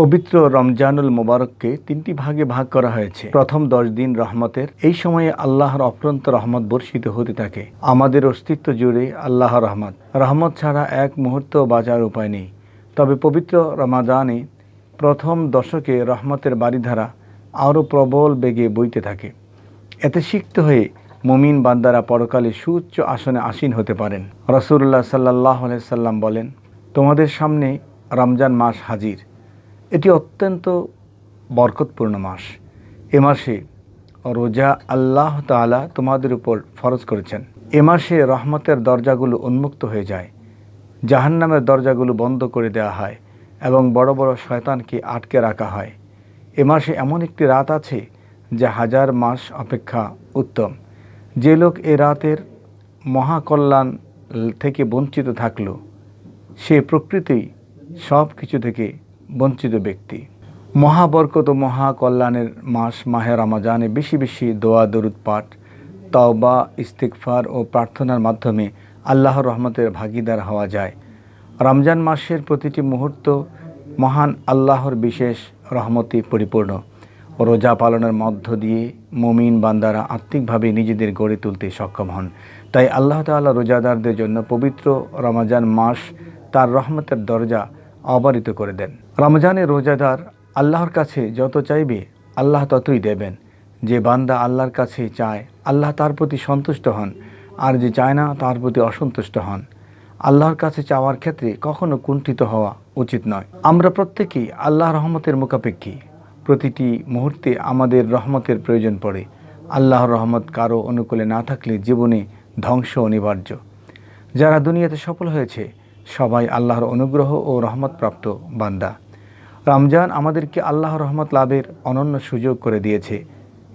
পবিত্র রমজানুল মুবারককে 3টি ভাগে ভাগ করা হয়েছে। প্রথম 10 দিন রহমতের। এই সময়ে আল্লাহর অফুরন্ত রহমত বর্ষিত হতে থাকে। আমাদের অস্তিত্ব জুড়ে আল্লাহর রহমত ছাড়া এক মুহূর্ত বাঁচার উপায় নেই। তবে পবিত্র রমাদানে প্রথম দশকে রহমতের বারিধারা আরও প্রবল বেগে বইতে থাকে। এতে সিক্ত হয়ে মুমিন বান্দারা পরকালে সুউচ্চ আসনে আসীন হতে পারেন। রাসূলুল্লাহ সাল্লাল্লাহু আলাইহি সাল্লাম বলেন, তোমাদের সামনে রমজান মাস হাজির। এটি অত্যন্ত বরকতপূর্ণ মাস। এ মাসে রোজা আল্লাহ তাআলা তোমাদের উপর ফরজ করেছেন। এ মাসে রহমতের দরজাগুলো উন্মুক্ত হয়ে যায়, জাহান্নামের দরজাগুলো বন্ধ করে দেওয়া হয় এবং বড় বড় শয়তানকে আটকে রাখা হয়। এ মাসে এমন একটি রাত আছে যা 1000 মাস অপেক্ষা উত্তম। যে লোক এ রাতের মহাকল্যাণ থেকে বঞ্চিত থাকলো, সে প্রকৃতিই সব কিছু থেকে বঞ্চিত ব্যক্তি। মহাবরকত ও মহাকল্যাণের মাস মাহে রমজানে বেশি বেশি দোয়া দরুদ পাঠ, তওবা, ইস্তিগফার ও প্রার্থনার মাধ্যমে আল্লাহর রহমতের ভাগীদার হওয়া যায়। রমজান মাসের প্রতিটি মুহূর্ত মহান আল্লাহর বিশেষ রহমতে পরিপূর্ণ। রোজা পালনের মধ্য দিয়ে মুমিন বান্দারা আত্মিকভাবে নিজেদের গড়ে তুলতে সক্ষম হন। তাই আল্লাহ তাআলা রোজাদারদের জন্য পবিত্র রমজান মাস তার রহমতের দরজা অবারিত করে দেন। রমজানে রোজাদার আল্লাহর কাছে যত চাইবে আল্লাহ ততই দেবেন। যে বান্দা আল্লাহর কাছে চায় আল্লাহ তার প্রতি সন্তুষ্ট হন, আর যে চায় না তার প্রতি অসন্তুষ্ট হন। আল্লাহর কাছে চাওয়ার ক্ষেত্রে কখনো কুণ্ঠিত হওয়া উচিত নয়। আমরা প্রত্যেকেই আল্লাহর রহমতের মুখাপেক্ষী। প্রতিটি মুহূর্তে আমাদের রহমতের প্রয়োজন পড়ে। আল্লাহর রহমত কারো অনুকূলে না থাকলে জীবনে ধ্বংস অনিবার্য। যারা দুনিয়াতে সফল হয়েছে সবাই আল্লাহর অনুগ্রহ ও রহমতপ্রাপ্ত বান্দা। রমজান আমাদেরকে আল্লাহর রহমত লাভের অনন্য সুযোগ করে দিয়েছে।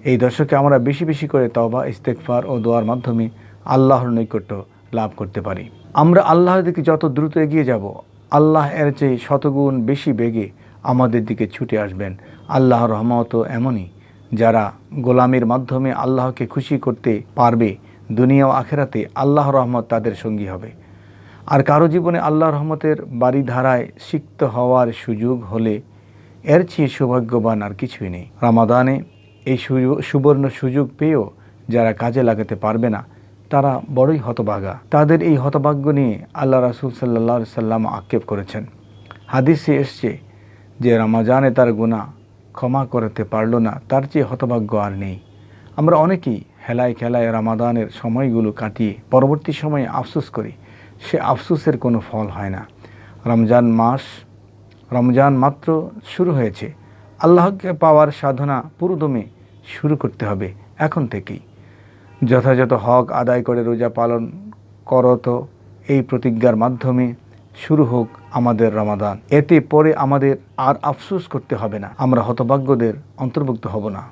এই দশকে আমরা বেশি বেশি করে তওবা, ইস্তেগফার ও দোয়ার মাধ্যমে আল্লাহর নৈকট্য লাভ করতে পারি। আমরা আল্লাহর দিকে যত দ্রুত এগিয়ে যাব, আল্লাহ এর চেয়ে শতগুণ বেশি বেগে আমাদের দিকে ছুটে আসবেন। আল্লাহর রহমতও এমনই, যারা গোলামির মাধ্যমে আল্লাহকে খুশি করতে পারবে, দুনিয়া ও আখেরাতে আল্লাহর রহমত তাদের সঙ্গী হবে। আর কারো জীবনে আল্লাহর রহমতের বারিধারায় সিক্ত হওয়ার সুযোগ হলে এর চেয়ে সৌভাগ্যবান আর কিছুই নেই। রমাদানে এই সুবর্ণ সুযোগ পেয়েও যারা কাজে লাগাতে পারবে না, তারা বড়ই হতভাগা। তাদের এই হতভাগ্য নিয়ে আল্লাহ রাসূল সাল্লাল্লাহু আলাইহি সাল্লাম আক্ষেপ করেছেন। হাদিসে এসছে যে রমজানে তার গুনাহ ক্ষমা করতে পারল না, তার চেয়ে হতভাগ্য আর নেই। আমরা অনেকেই হেলায় খেলায় রমাদানের সময়গুলো কাটিয়ে পরবর্তী সময়ে আফসোস করি। সে আফসোসের কোনো ফল হয় না। রমজান মাত্র শুরু হয়েছে। আল্লাহকে পাওয়ার সাধনা পুরোদমে শুরু করতে হবে এখন থেকেই। যথাযথ হক আদায় করে রোজা পালন করত, এই প্রতিজ্ঞার মাধ্যমে শুরু হোক আমাদের রমাদান। এতে পরে আমাদের আর আফসোস করতে হবে না। আমরা হতভাগ্যদের অন্তর্ভুক্ত হব না।